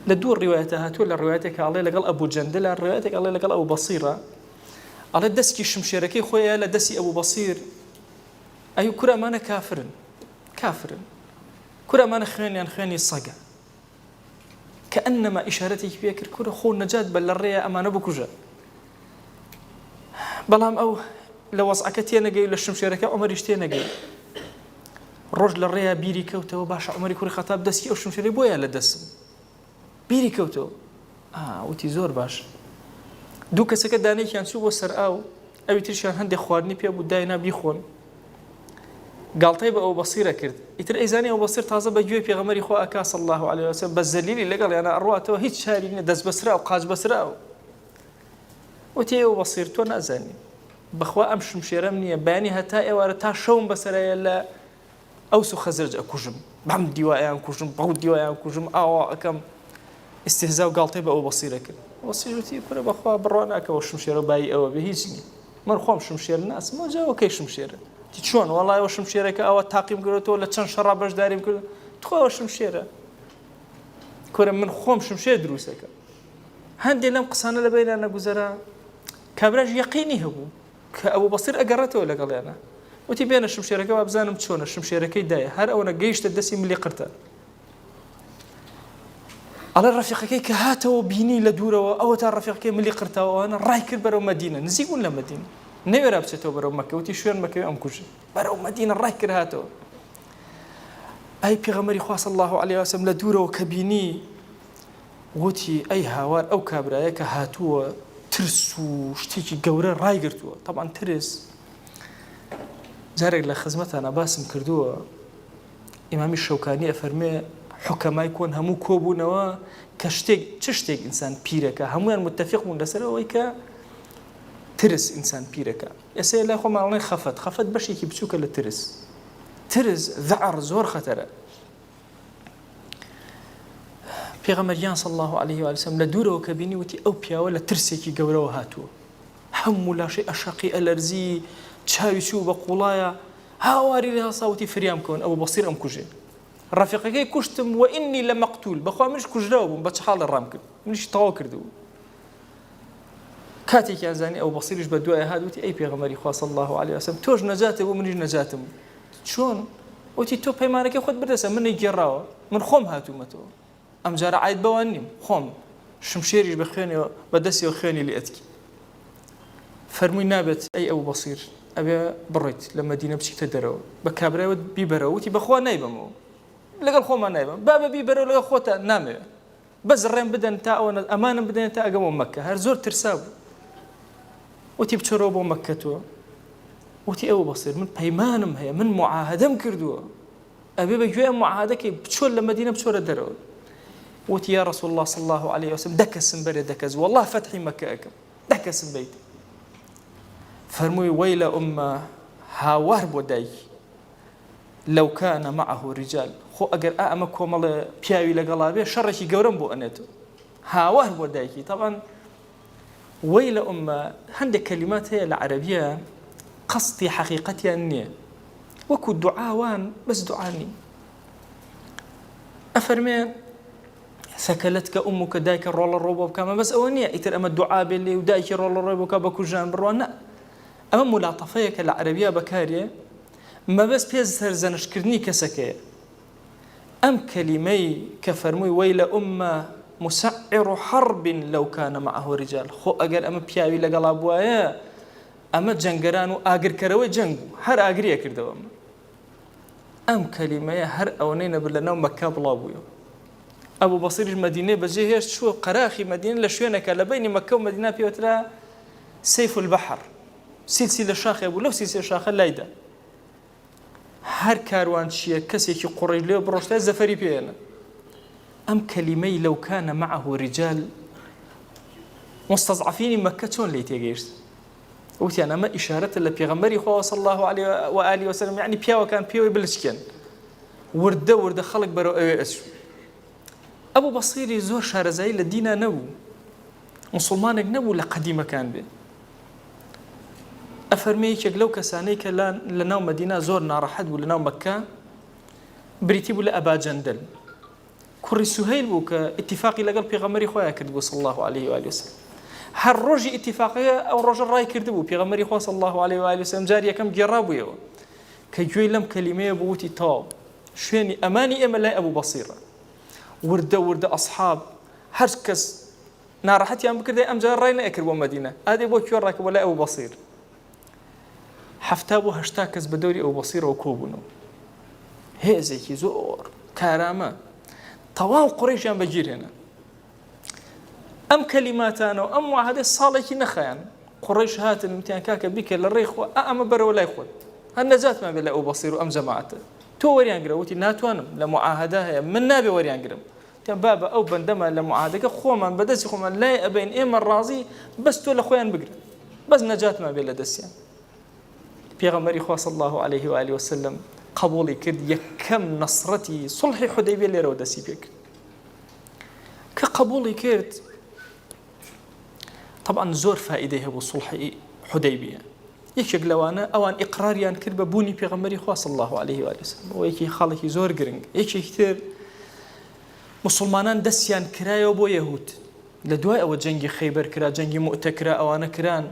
لە دوو ڕیوایەتە هاتووە لە ڕیوایەتێک ئەڵێ لەگەڵ ئەبوو جەندلە ڕیوایەتێک ئەڵێ لەگەڵ ئەبوو بەسیرە ئەڵێ دەستکی شمشێرەکەی خۆیە لە دەستی ئەبوو بەسیر ئەی کورە ئەمانە کافرن کورە ئەمانە خوێنیان خوێنی سەگە کە ئەنەما ئیشارەتێکی پێ کرد کورە خۆ نەجات بە لە ڕێیە ئەمانە بکوژە بەڵام ئەو لە وەزعەکە تێنەگەی لە شمشێرەکە عومەریش تێنەگەی ڕۆژ لە ڕێیە بیری کەوتەوە باشە عومەری کوڕی خەتاب دەستی ئەو شمشێرەی بۆیە لە دەستم بیری کەوتەوە وتی زۆر باش دوو کەسەکە دانێکیان چوو بۆ سەر ئاو ئەوی تریشیان هەندێک خواردنی پێ بوو داینا بیخۆن گاڵتەی بە ئەو بەسیرە کرد ئیتر ئەیزانی ئەو بەسیر تازە بە گوێی پێغەمبەری خوا ئەکا صلی الله عليه وسلم بە زەلیلی لەگەڵ یانە ئەڕواتەوە هیچ شاری نییە دەست بەسرا و قاچ بەسرا و وتی ئەو بەسیر تۆ نازانی بەخوا ئەم شمشێرەم نییە بەیانی هەتا ئێوارە تا شەوم بەسەرایە لە ئەوس و خەزرج ئەکوژم بەم دیوایان کوژم بەو دیوایان کوژم ئاوا ئەەکەم استهزا و گاڵتەی بە ئەو بەسیرە کرد وەسیرەتی کورە بەخوا بڕوا ناکەوە شمشێرە بای ئەوە بە هیچ نییە من خۆم شمشێر ناسمەوە جاوەکەی شمشێرە چۆن وەڵای ئەوە شمشێرەکە ئەوە تاقیم کردەوە لە چەند شەڕا بەشداریم کرد تخۆەوە شمشێرە کورە من خۆم شمشێر دروستەکە هەندێک لەم قسانە لە بەیانە گوزەرا کابراژ یەقینی هەبوو کە ئەوە بەسیر ئەگەڕێتەوە لەگەڵیانە وتی بێنە شمشێرەکە وا بزانم چۆنە شمشێرەکەی دایە هەر ئەوەنە گەیشتە دەستی ملی قرتە ئەڵێ ڕەفیقەکەی کە هاتەوە بینی لە دوورەوە ئەوە تا ڕەفیقەکەی ملی قرتەوەوانە ڕای کرد بەرەو مەدینە نزیک بوون لە مەدینە نەوێرا بچێتەوە بەرەو مەکە وتی شوێن مەکەوی ئەم کوژە بەرەو مەدینە ڕای کرد هاتەوە ئەی پێغەمبەری خوا صلی الله عليه وسلم لە دوورەوە کە بینی وتی ئەی هاوار ئەو کابرایە کە هاتووە ترس و شتێکی گەورە ڕایگرتووە طبعا ترس جارێک لە خزمەتانە باسم کردووە ئیمامی شەوکانی ئەفەرمێ حکەمای کۆن هەموو کۆبوونەوە کە چ شتێک ئینسان پیرەکە هەمویان متفق بوون لەسەرەوەی کە ترس ئینسان پیرەکە ئێستا لای خۆماڵێن خەفەت بەشێکی بچووکە لە ترس ذعر زۆر خەتەرە پێغەمبەریان صلی الله عليه وسلم لە دوورەوە کە بینی وتی ئەو پیاوە لە ترسێکی گەورەوە هاتووە هەموو لاشەی ئەشەقی ئەلەرزی چاوی چوو بە قوڵایە هاواری لە هەساوتی فریام کەون ئەوە بەسیر ئەم کوژێ ڕەفیقەکەی کوشتم و ئینی لە مەقتول بەخوا منش کوژراوە بووم بە چ حاڵە ڕام کرد منیش تەواو کردبوو کاتێکیان زانی ئەو بەسیریش بە دوایە هات وتی ئەی پێغەمبەری خوا صلی الله عليه وسلم تۆش نەجاتە بوو منیش نەجاتم چۆن وتی تۆ پەیمانەکەی خۆت بردەسە من نەیگێڕاوە من خۆم هاتوومەتەوە ئەم جارە عاید بەوان نیم خۆم شمشێریش بە خوێنەوە بە دەستیەوە خوێنی لێ ئەتکی فەرمووی نابێت ئەی ئەو بەسیر ئەبێ بڕۆیت لە مەدینە بچیتە دەرەوە بە کابرایەوە بیبەرەوە وتی بەخوا نایبەمەوە لەگەڵ خۆمان نایبم بابە بیبەرەوە لەگەڵ خۆتە نامەوێت بەس ڕێم بدەن تا ئەوە ئەمانم بدەن تا ئەگەمەوە مەککە هەر زۆر ترسا بوو وتی بچۆرەوە بۆ مەککەتەوە وتی ئەوە بەسیر من پەیمانم هەیە من معاهدەم کردووە ئەبێ بە گوێ معاهدەکەی بچۆر لە مەدینە بچۆرە دەرەوە وتی یا رسول الله صلى الله عليه وسلم دەکەسم بەرێ دەکەس والله فتحی مەککە ئەکەم دەکەسم بیت فەرمووی وەیلە ئومە هاوار بۆ دایکی لەو کانە معه ریجال خۆ ئەگەر ئەمە کۆمەڵە پیاوی لەگەڵا بێ شەڕێکی گەورەم بۆ ئەنێتەوە هاوار بۆ دایکی طبعا وەیلە ئومە هەندێک کەلیمات هەیە لە عەرەبیە قەستی حەقیقەتیان نییە وەکو دوعاوان بەس دوعا نی ئەفەرمێ سەکەلەتکە ئوموکە دایکە ڕۆڵە ڕۆ بۆ بکەمە بەس ئەوە نییە ئیتر ئەمە دوعا بێ لێ و دایکی ڕۆڵە ڕۆی بۆکە بە کوژان بڕوان نە ئەمە مولاتەفەیەکە لە عەرەبیە بەکارێ مەبەست پێ سەرزەنشکردنی کەسەکەیە ئەم کەلیمەی کە فەرمووی وەیلە ئومە مسعر حرب لو كان معه رجال خۆ ئەگەر ئەمە پیاوی لەگەڵا بووایە ئەمە جەنگەران و ئاگرکەرەوەی جەنگ بوو هەر ئاگریە کردەوە ئەم کەلیمەیە هەر ئەوەی نەبر لەناو مەککە بڵاو بوویەوە ئەبوو بەسیریش مەدینەی بەجێ هێشت چووە قەراخی مەدینە لە شوێنێکە لە بینی مەککە و مەدینە پێوترا سەیف البەحر سیلسیلە شاخێ بوو لەو سیلسیلە شاخە لایدا هەر کاروان چییە کەسێکی قوڕی لێ بڕۆشتای زەفەری پێێنە أم كلمي لو كان معه رجال مستضعفين مكة شلون لي تيجيرس وتي أنا ما إشارة إلا بيغمري خو صلى الله عليه وآله وسلم يعني بياو كان بياو بلشكن ورده خلق برو أسو أبو بصير زور شارزاي لدينا نو مسلمانك نو لقديمة كان به أفرميك لو كسانيك لناو مدينة زور نارحد ولناو مكة بريتيب لأبا جندل كوري سهيل بوك اتفاقي لقل بيغمري خويا كردبو صلى الله عليه وآله وسلم هر روجي اتفاقية أو روج الراي كردبو بيغمري خويا صلى الله عليه وآله وسلم جارية كم جرابو يو كجوي لم كلمة بوتي تاب شويني أماني إما لا أبو بصيرة ورده أصحاب هركس نارحتي أم بكردي أم جار راينا أكربو مدينة هذا بو كيور راكب ولا أبو بصير حفتابو هشتاكس بدوري أبو بصير وكوبونو هزيكي زور كرامة طواو قريش أم بجير هنا أم كلماتنا وأم وعهد الصالح نخيان قريش هات المتيان كاكا بك للريخ وأما برا ولا يخوض النجاة ما بلا أبو بصير وأم جماعته تو وريان قرا وتي ناتوانم لمعاهدة من نابي وريان قرم تيان بابا أو بندما لمعاهدة خوما بدس خوما لا أبين إما الرازي بس تو لخوان بقرا بس نجاة ما بلا دسيان بيغمري خوا صلى الله عليه وآله وسلم قبولي كرد يكم نصرتي صلح حديبية اللي رودسي بيك كقبولي كرد طبعا زور فائدة هو صلح حديبية يكشك لوانا أوان إقراريان كرد ببوني بيغمري خوا صلى الله عليه وآله وسلم ويكي خالكي زور قرنج يكشي كتير مسلمانان دسيان كرايا وبو يهود لدواء أو جنجي خيبر كرا جنجي مؤتكرا أوانا كران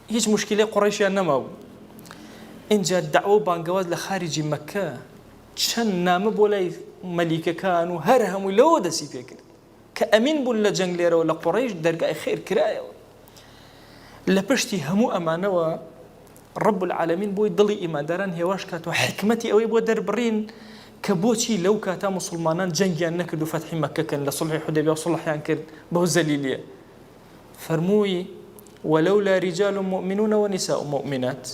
هيج مشكلة قريشيان نماو إنجا الدعوة بانقواز لخارج مكة شن نام بولاي ملكة كانوا هرهم لو دسي فيك كأمين بولا جنجليرا ولا قريش درجة خير كرايا لبشتي همو أمانة رب العالمين بوي ضلي إيمان داران هواش كاتو حكمتي أو يبو دربرين كبوتي لو كاتا مسلمانان جنجيان نكدو فتح مكة كان لصلح حديبية وصلح ينكر بهو زليلية فرموي ولولا رجال مؤمنون ونساء مؤمنات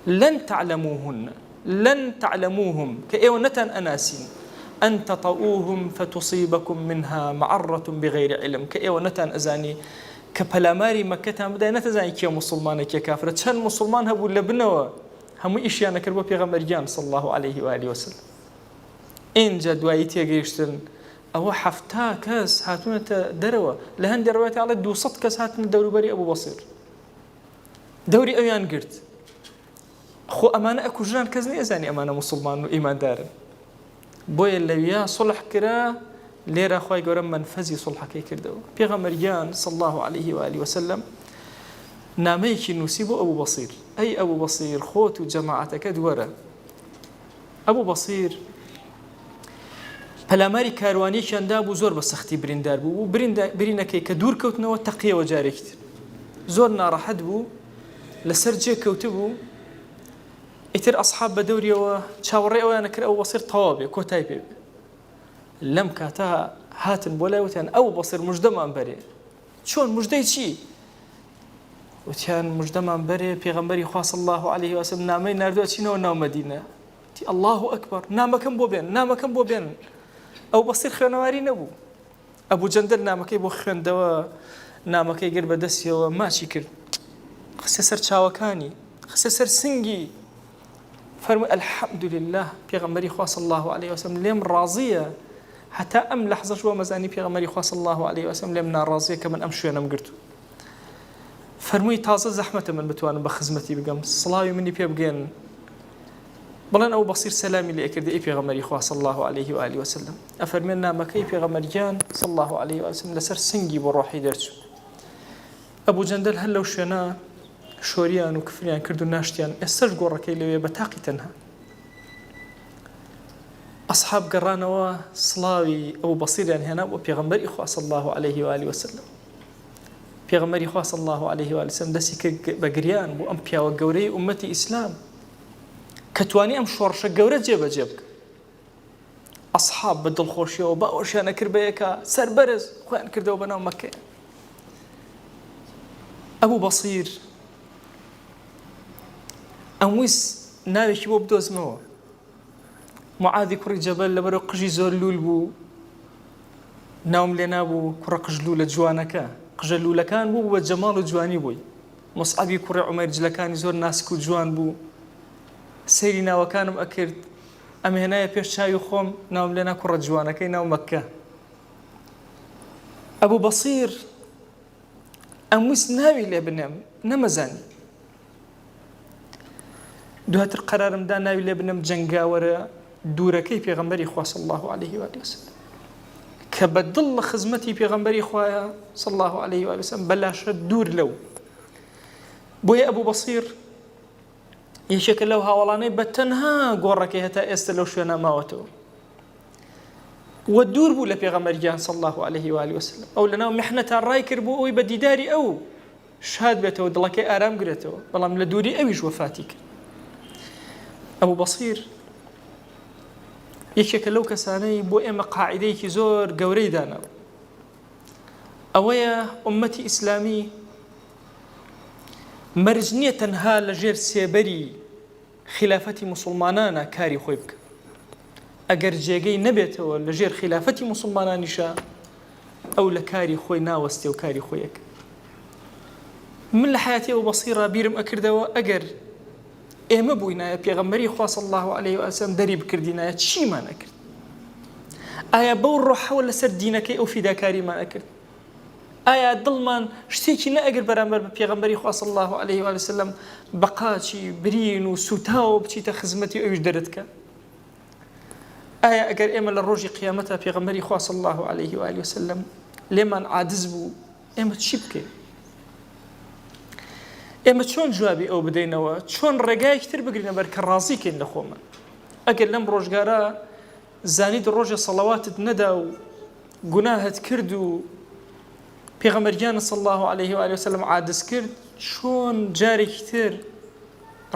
لن تعلموهم كأيونة أناسين أن تطؤوهم فتصيبكم منها معرة بغير علم كأيونة أزاني كبلاماري مكة بدأ نتزاني كي مسلمان كي كافر كان مسلمان هبو لبنوا هم إشياء نكربوا بيغمريان صلى الله عليه وآله وسلم إن جدوايتي قيشتن أو حفتا كاس هاتون دروا لهن درواتي على دو صد كاس هاتون دوري بري أبو بصير دوري أويان قرت خو أمانة أكو جران كزني أزاني أمانة مسلمان وإيمان دارن بويا اللي صلح كرا ليرا خواي قرم منفذي صلح كي كردو بيغمريان صلى الله عليه وآله وسلم ناميكي نسيبو أبو بصير أي أبو بصير خوت وجماعتك دورة أبو بصير پەلاماری کاروانیەکیان دابوو زۆر بە سەختی بریندار بوو و برینەکەی کە دوور کەوتنەوە تەقیەوە جارێکی تر زۆر ناڕەحەت بوو لەسەر جێ کەوتە بوو ئیتر ئەسحاب بە دەوریەوە چاوەڕێ ئەویانە کرد ئەو بەسیر تەواو بێ کۆتای پێ بێ لەم کاتە هاتن بۆ لای وتیان ئەو بەسیر موژدەمان بەرێ چۆن موژدەی چی وتیان موژدەمان بەرێ پێغەمبەری خوا صلی الله عليه وسلم نامەی ناردووە چینەوە ناو مەدینە تی الله ئەکبەر نامەکەم بۆ بێن ئەو بەسیر خوێنەواری نەبوو ئەبوو جەندەل نامەکەی بۆ خوێندەوە نامەکەی گر بەدەستیەوە ماچی کرد خستە سەر چاوەکانی خستە سەر سنگی فەرمووی الحەمدولله پێغەمبەری خوا صلی الله عليه وسلم لێم ڕازیە حتا ئەم لەحزەش وە مەزانی پێغەمبەری خوا صلی الله عليه وسلم لێم ناڕازیە کە من ئەم شوێنەم گرتو فەرمووی تازە زەحمەتە من بتوانم بە خزمەتی بگەم سڵاوی منی پێ بگێن بەڵێن ئەو بەسیر سەلامی لێ کردی ئەی پێغەمبەری خوا صلی الله عليه وآله وسلم ئەفەرمێن نامەکەی پێغەمبەریان صلی الله عليه وسلم لەسەر سنگی بۆ ڕۆحی دەرچوو ئەبوو جەندەل هەر لەو شوێنە شۆریان و کفریان کرد و ناشتیان ئێستاش گۆڕەکەی لەوێ بە تاقی تەنها ئەسحاب گەڕانەوە سڵاوی ئەو بەسیریان هێنا بۆ پێغەمبەری خوا صلی الله عليه وآله وسلم پێغەمبەری خوا صلی الله عليه وآله وسلم دەستی کرد بە گریان بۆ ئەم پیاوە گەورەی ئومەتی ئیسلام کە توانی ئەم شۆڕشە گەورە جێبەجێ بکە ئەسحاب بە دڵخۆشیەوە بە ئەوشیانە کرد بە یەکە سەربەرز خۆیان کردەوە بەناو مەککە ئەبوو بەسیر ئەم ویست ناوێکی بۆ بدۆزمەوە معادی کوڕی جەبەل لەبەرەوە قژی زۆر لول بوو ناوم لێ نابوو کوڕە قژلوو لە جوانەکە قژە لوولەکان بوو بە جەماڵ و جوانی بووی مۆسعەبی کوڕی عومەیر جلەکانی زۆر ناسک و جوان بوو سەیری ناوەکانم ئەکرد ئەم هێنایە پێش چاوی خۆم ناوم لێنا کوڕە جوانەکەی ناو مەککە ئەبوو بەسیر ئەم ویست ناوی لێ بنێم نەمەزانی دواتر قەرارمدا ناوی لێ بنێم جەنگاوەرە دوورەکەی پێغەمبەری خوا صلی الله عليه و آله وسلم کە بەدڵ لە خزمەتی پێغەمبەری خوایە صلی الله عليه و آله وسلم بەلاشە دوور لەو بۆیە ئەبوو بەسیر یەکێکە لەو هاوڵانەی بە تەنها گۆڕەکەی هەتا ئێستا لەو شوێنە ماوەتەوە و دوور بوو لە پێغەمبەرگیان صلی الله عليه و آله وسلم ئەو لەناو میحنەتان ڕای کرد بۆ ئەوی بە دیداری ئەو شاد بێتەوە دڵەکەی ئارام گرێتەوە بەڵام لە دووری ئەویش وەفاتی کرد ئەبوو بەسیر یەکێکە لەو کەسانەی بۆ ئێمە قاعیدەیەکی زۆر گەورەی داناوە ئەوەیە ئومەتی ئیسلامی مەرج نییە تەنها لە ژێر سێبەری خلافەتی موسڵمانانە کاری خۆی بکە ئەگەر جێگەی نەبێتەوە لە ژێر خلافەتی موسڵمانانیشە ئەو لە کاری خۆی ناوەستێ و کاری خۆیەکە من لە حیاتی ئەو بەسیرە بیرم ئەکردەوە ئەگەر ئێمە بووینایە پێغەمبەری خوا صلی الله عليه و سلم دەری بکردینایە چیمان ئەکرد ئایا بەو ڕۆحەوە لەسەر دینەکەی ئەو فیداکاریمان ئەکرد ئایا دڵمان شتێکی نەئەگەر بەرامبەر بە پێغەمبەری خوا صلی الله عليه و سلم بەقاچی برین و سوتاوە بچیتە خزمەتی ئەویش دەرتکە ئایا ئەگەر ئێمە لە ڕۆژی قیامەتە پێغەمبەری خوا صلی الله عليه و سلم لێمان عاجز بوو ئێمە چی بکەین ئێمە چۆن جوابی ئەو بدەینەوە چۆن ڕێگایەکتر بگرینە بەر کە ڕازیکەین لە خۆمان ئەگەر لەم ڕۆژگارە زانیت ڕۆژە سەڵەواتت نەدا و گوناهت کرد و پێغەمبەرگیان صلی الله عليه و سلم عاجز کرد چۆن جارێکی تر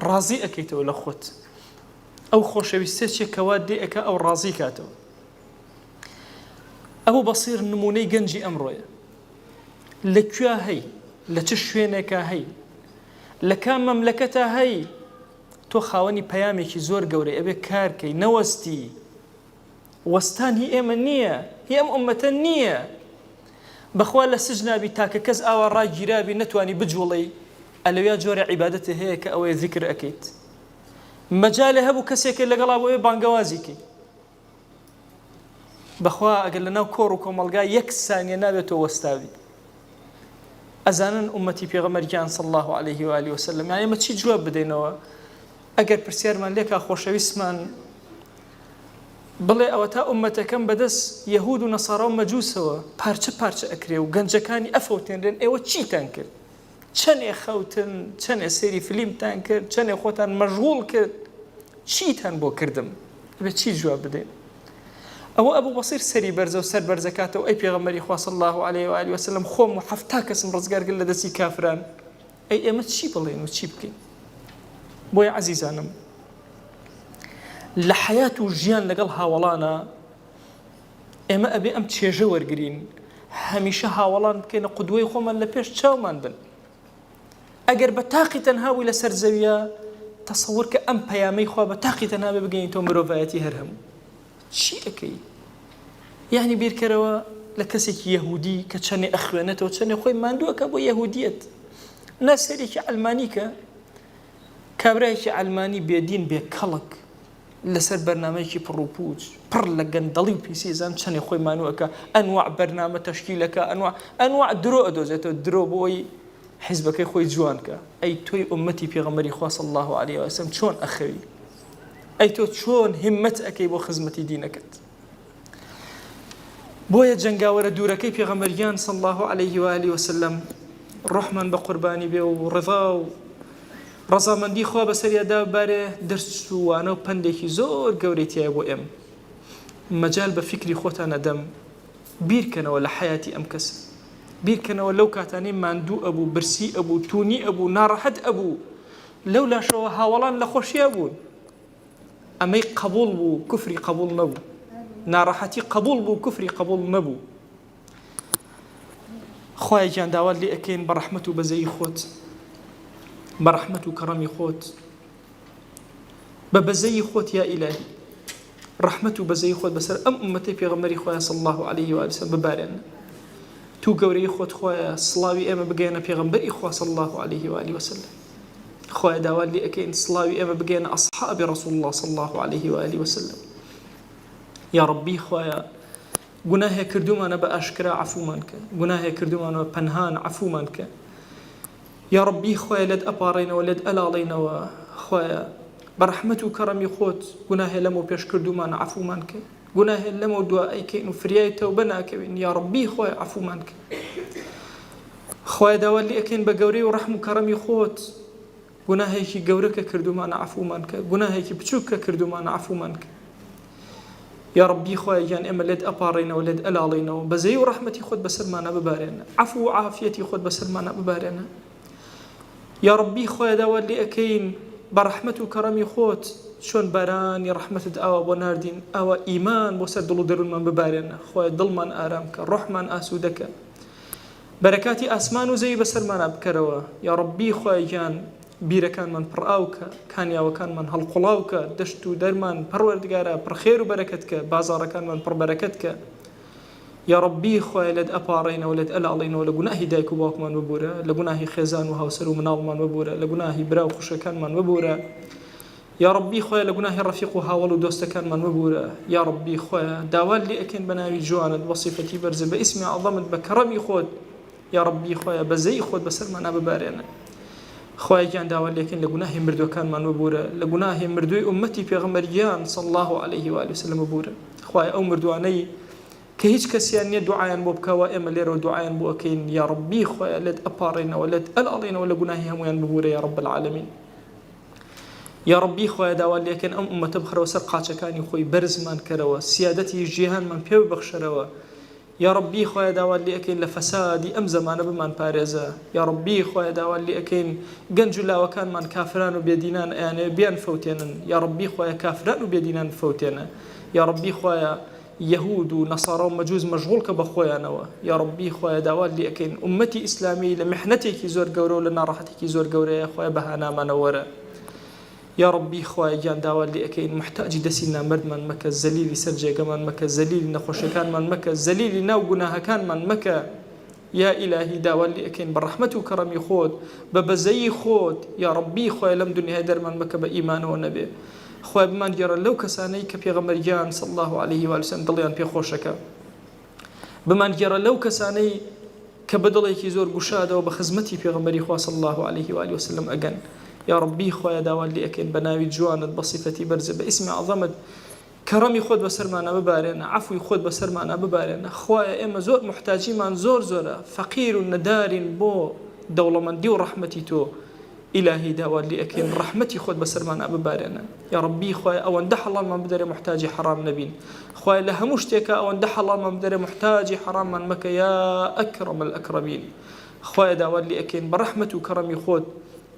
ڕازی ئەکەیتەوە لە خۆت ئەو خۆشەویستێکی کەوا دێ ئەکە ئەو ڕازی کاتەوە ئەو بەسیر نمونەی گەنجی ئەمڕۆیە لەکوێ هەی لە چ شوێنێکە هەی لە کام مەملەکەتە هەی تۆ خاوەنی پەیامێکی زۆر گەورەی ئەبێ کارکەی نەوەستی وەستان هی ئێمە نییە هی ئەم ئومەتە نییە بەخوا لە سجنابی تاکە کەس ئاوا ڕاگیرابی نەتوانی بجوڵی ئەلەویا جۆرە عیبادەتە هەیە کە ئەوەیە ذیکر ئەکەیت مەجالێ هەبوو کەسێکە لەگەڵا بۆیە بانگەوازیکەی بەخوا ئەگەر لەناو کۆڕ و کۆمەڵگا یەک سانیە نابێتەوە وەستاوی ئەزانن ئومەتی پێغەمبەرگیان صلی الله عليه و آله وسلم یعنی ئێمە چی جواب بدەینەوە ئەگەر پرسیارمان لێکا خۆشەویستمان بڵێ ئەوە تا ئومەتەکەم بەدەست یەهود و نەسارا و مەجووسەوە پارچە پارچە ئەکرێ و گەنجەکانی ئەفەوتێنرێن ئێوە چیتان کرد چەندێ خەوتن چەندێ سەیری فیلمتان کرد چەندێ خۆتان مەشغوڵ کرد چیتان بۆ کردم بێ چی جواب بدەین ئەوە ئەبوو بەسیر سەری بەرزە و سەر بەرزەکاتەوە ئەی پێغەمبەری خوا صلی الله عليه و آله وسلم خۆم و حەفتا کەسم ڕزگارگرت لە دەستی کافران ئەی ئێمە چی بڵێن و چی بکەین بۆیە عەزیزانم لە حەیات و ژیان لەگەڵ هاوڵانە ئێمە ئەبێ ئەم چێژە وەرگرین هەمیشە هاوڵان بکەینە قودوەی خۆمان لە پێش چاومان بن ئەگەر بە تاقی تەنهاوی لەسەر زەویە تەسەوور کە ئەم پەیامەی خوا بە تاقی تەنها بگەینەوە مرۆڤایەتی هەر هەموو چی ئەەکەی یعنی بیرکەرەوە لە کەسێکی یەهودی کە چەندێ ئەخوێنێتەوە چەندێ خۆی ماندووەکە بۆ یەهودیەت ناسەرێکی ئەلمانیکە کابرایەکی ئەلمانی بێدین بێ کەڵک لەسەر بەرنامەیەکی پڕوپوچ پڕ لە گەندەڵی و پیسیزان چەندێ خۆی مانووەکە ئەنواع بەرنامە تەشکیلەکە ئەنواع درۆ ئەدۆزێتەوە درۆ بۆی حیزبەکەی خۆی جوانکە ئەی تۆی ئومەتی پێغەمبەری خوا صلی الله عليه و سلم چۆن ئەخەوی ئەی تۆ چۆن هیممەت ئەەکەی بۆ خزمەتی دینەکەت بۆیە جەنگاوەرە دوورەکەی پێغەمبەریان صلی الله عليه و آله وسلم ڕۆحمان بە قوربانی بێ و ڕضا و ڕەزامەندی خوا بەسەریادا بارێ دەرس و وانە و پندێکی زۆر گەورەی تایە بۆ ئێمە مەجال بە فکری خۆتان نەدەم بیرکەنەوە لە حەیاتی ئەم کەس بیرکەنەوە لەو کاتانەی ماندوو ئەبوو برسی ئەبوو توونی ئەبوو ناڕەحەت ئەبوو لەو لاشەوە هاوڵان لە خۆشیە بوون ئەمەی قبول بوو کوفری قبول نەبوو ناڕەحەتی قبول بوو کوفری قبول نەبوو خوای گیان داوات لێ ئەکەین بە ڕەحمەت و بەزەیی خۆت بە ڕەحمەت و کەڕەمی خۆت بە بەزەیی خۆت یا ئیلاهی ڕەحمەت و بەزەی خۆت بەسەر ئەم ئومەتەی پێغەمبەری خۆیان صلی الله عليه و سلم ببارێنە تو گەورەی خۆت خۆیە سڵاوی ئێمە بگەێنە پێغەمبەری خوا صلی الله عليه و سلم خۆیە داوا لێ ئەکەین سڵاوی ئێمە بگەێنە ئەصحابی رسول الله صلی الله عليه و سلم یا ربی خۆیە گوناهێ کردومانە بە ئاشکرا عەفومان کە گوناهێ کردومانەوە پەنهان عەفومان کە یا ربی خۆیە لێت ئەپاڕێنەوە لێت ئەلاڵێنەوە خۆیە بەڕەحمەت و کەڕەمی خۆت گوناهێ لەمەوە پێش کردومانە عەفومان کە گوناهێ لەمەوە دوا ئەیکەین و فریای تەوبە ناکەوین یا ربی خۆیە عەفومان کە خۆیە داوا لێ ئەکەین بە گەورەی و ڕەحم و کەڕەمی خۆت گوناهێکی گەورەکە کردومانە عەفومان کە گوناهێکی بچووکە کردومانە عەفومان کە یا ربی خۆیە گیان ئێمە لێت ئەپاڕێنەوە لێت ئەلاڵێنەوە بەزەی و ڕەحمەتی خۆت بەسەرمانە ببارێنە عەفو و عافیەتی خۆت بەسەرمانە ببارێنە یا ربی خۆیە داوا لێ ئەکەین بە ڕەحمەت و کەڕەمی خۆت چۆن بارانی ڕەحمەتت ئاوە بۆ ناردین ئاوە ئیمان بۆ سەر دڵ و دەروونمان ببارێنە خۆیە دڵمان ئارام کە ڕۆحمان ئاسوودەکە بەرەکاتی ئاسمان و زەوی بەسەرمانە بکەرەوە یا ربی خۆیە گیان بیرەکانمان پڕئاوکە کانیاوەکانمان هەڵقوڵاوکە دەشت و دەرمان پەروەردگارە پڕخێر و بەرەکەتکە بازاڕەکانمان پڕبەرەکەتکە یا ربی خۆیە لێت ئەپاڕێنەوە لێت ئەلاڵێنەوە لە گوناهی دایک و باوکمان ببورە لە گوناهی خێزان و هاوسەر و مناڵمان ببورە لە گوناهی برا و خوشەکانمان ببورە یا ربی خۆیە لە گوناهی ڕەفیق و هاوڵ و دۆستەکانمان ببورە یا ربی خۆیە داوا لێ ئەکەین بە ناوی جوانت بە سیفەتی بەرزە بە ئیسمی عەظەمت بە کەڕەمی خۆت یا ربی خۆیە بەزەی خۆت بەسەرمانە ببارێنە خۆیە گیان داوا لێ ئەکەین لە گوناهی مردوەکانمان ببورە لە گوناهی مردووی ئومەتی پێغەمبەریان صلی الله عليه و سلم ببورە خۆیە ئەو مردوانەی کە هیچ کەسیان نییە دوعایان بۆ بکەوە ئێمە لێرەوە دوعایان بۆ ئەکەین یا ربی خۆیە لێت ئەپاڕێنەوە لێت ئەلاڵێنەوە لە گوناهی هەمویان ببورە یا رب العالمین یا ربی خۆیە داوا لێ ئەکەین ئەم ئومەتە بخەرەوە سەر قاچەکانی خۆی بەرزمان کەرەوە سیادەتی ژیهانمان پێ ببەخشەرەوە یا ربی خۆیە داوا لێ ئەکەین لە فەسادی ئەم زەمانە بمان پارێزە یا ربی خۆیە داوا لێ ئەکەین گەنج و لاوەکانمان کافران و بێدینان ئەیانێ بیان فەوتێنن یا ربی خۆیە کافران و بێدینان فەوتێنە یا ربی خۆیە یەهود و نەسارا و مەجووز مەشغوڵکە بە خۆیانەوە یا ربی خۆیە داوا لێ ئەکەین ئومەتی ئیسلامی لە میحنەتێکی زۆر گەورە و لە ناڕەحەتێکی زۆر گەورەیە خۆیە بەهانامانەوەرە یا ربی خۆیە گیان داوا لێ ئەکەین محتاجی دەستی نامەردمان مەکە زەلیلی سەر جێگەمان مەکە زەلیلی نەخۆشیەکانمان مەکە زەلیلی ناو گوناهەکانمان مەکە یا ئیلاهی داوا لێ ئەکەین بە ڕەحمەت و کەڕەمی خۆت بە بەزەیی خۆت یا ربی خۆیە لەم دنیای دەرمان مەکە بە ئیمانەوە نەبێ خۆی بمان گێڕە لەو کەسانەی کە پێغەمبەریان صلی الله عليه و سلم دڵیان پێخۆشەکە بمان گێڕە لەو کەسانەی کە بەدڵێکی زۆر گوشادەوە بە خزمەتی پێغەمبەری خوا صلی الله عليه و سلم ئەگەن یا ربی خۆیە داوا لێ ئەکەین بە ناوی جوانت بە سیفەتی بەرزە بە ئیسمی عەظەمت کەڕەمی خۆت بەسەرمانە ببارێنە عەفوی خۆت بەسەرمانە ببارێنە خۆیە ئێمە زۆر محتاجیمان زۆرە فەقیر و نەدارین بۆ دەوڵەمەندی و ڕەحمەتی تۆ ئیلاهی داوا لێ ئەکەین ڕەحمەتی خۆت بەسەرمانە ببارێنە یا ربی خۆیە ئەوەندە حەڵالمان بدەرێ محتاجی حەرام نەبین خۆیە لە هەموو شتێکە ئەوەندە حەڵالمان بدەرێ محتاجی حەراممان مەکە یا ئەکرەم الئەکرەمین خۆیە داوا لێ ئەکەین بە ڕەحمەت و کەڕەمی خۆت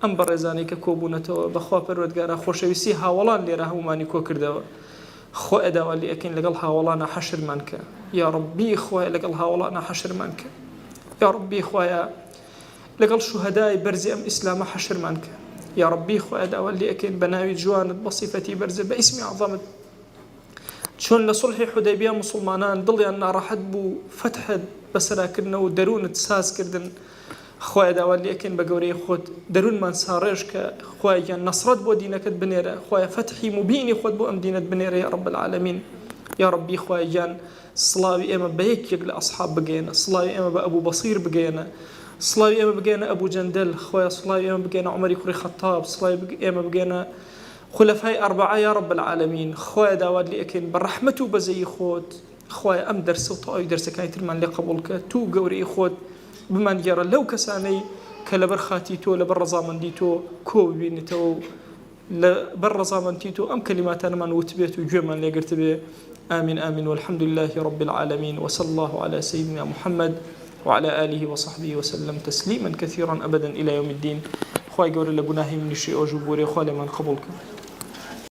ئەم بەڕێزانەی کە کۆبوونەتەوە بەخوا پەروەردگارە خۆشەویستی هاوڵان لێرە هەمومانی کۆ کردەوە خۆیە داوا لێ ئەکەین لەگەڵ هاوڵانە حەشرمان کە یا ربی خۆیە لەگەڵ هاوڵانە حەشرمان کە یا ربی خۆیە لەگەڵ شوهەدای بەرزی ئەم ئیسلامە حەشرمان کە یا ربی خۆیە داوا لێ ئەکەین بە ناوی جوانت بە سیفەتی بەرزە بە ئیسمی عەظەمت چۆن لە سوڵحی حودەیبیە موسڵمانان دڵیان ناڕەحەت بوو فەتحت بەسەراکردنەوە و دەروونت سازکردن خۆیە داوا لێ ئەکەین بە گەورەی خۆت دەروونمان ساڕێژ کە خۆیان نەسرەت بۆ دینەکەت بنێرە خۆیە فەتحی مبینی خۆت بۆ ئەم دینەت بنێرە یا رب العالمین یا ربی خۆیان سڵاوی ئێمە بە یەکێک لە ئەصحاب بگەێنە سڵاوی ئێمە بە ئەبوو بەسیر بگەێنە سڵاوی ئێمە بگەێنە ئەبوو جەندەل خۆیە سڵاوی ئێمە بگەێنە عومەری کوڕی خەتاب سڵاوی ئێمە بگەێنە خولەفای ئەربعە یا رب العالمین خۆیە داوا لێ ئەکەین بە ڕەحمەت و بەزەیی خۆت خۆیە ئەم دەرسە و تەواوی دەرسەکانی ترمان لێ قبوڵ کە تو گەورەی خۆت بمان گێڕە لەو کەسانەی کە لەبەر خاتی تۆ لەبەر ڕەزامەندی تۆ کۆ ببینێتەوە لەبەر ڕەزامەندی تۆ ئەم کەلیماتانەمان وتبێت و گوێمان لێگرت بێ آمين آمين والحمد لله رب العالمين وصلى الله على سيدنا محمد وعلى آله وصحبه وسلم تسليما كثيرا أبدا إلى يوم الدين خواهي قول لقناهي من الشيء وجبوري خالي من قبولك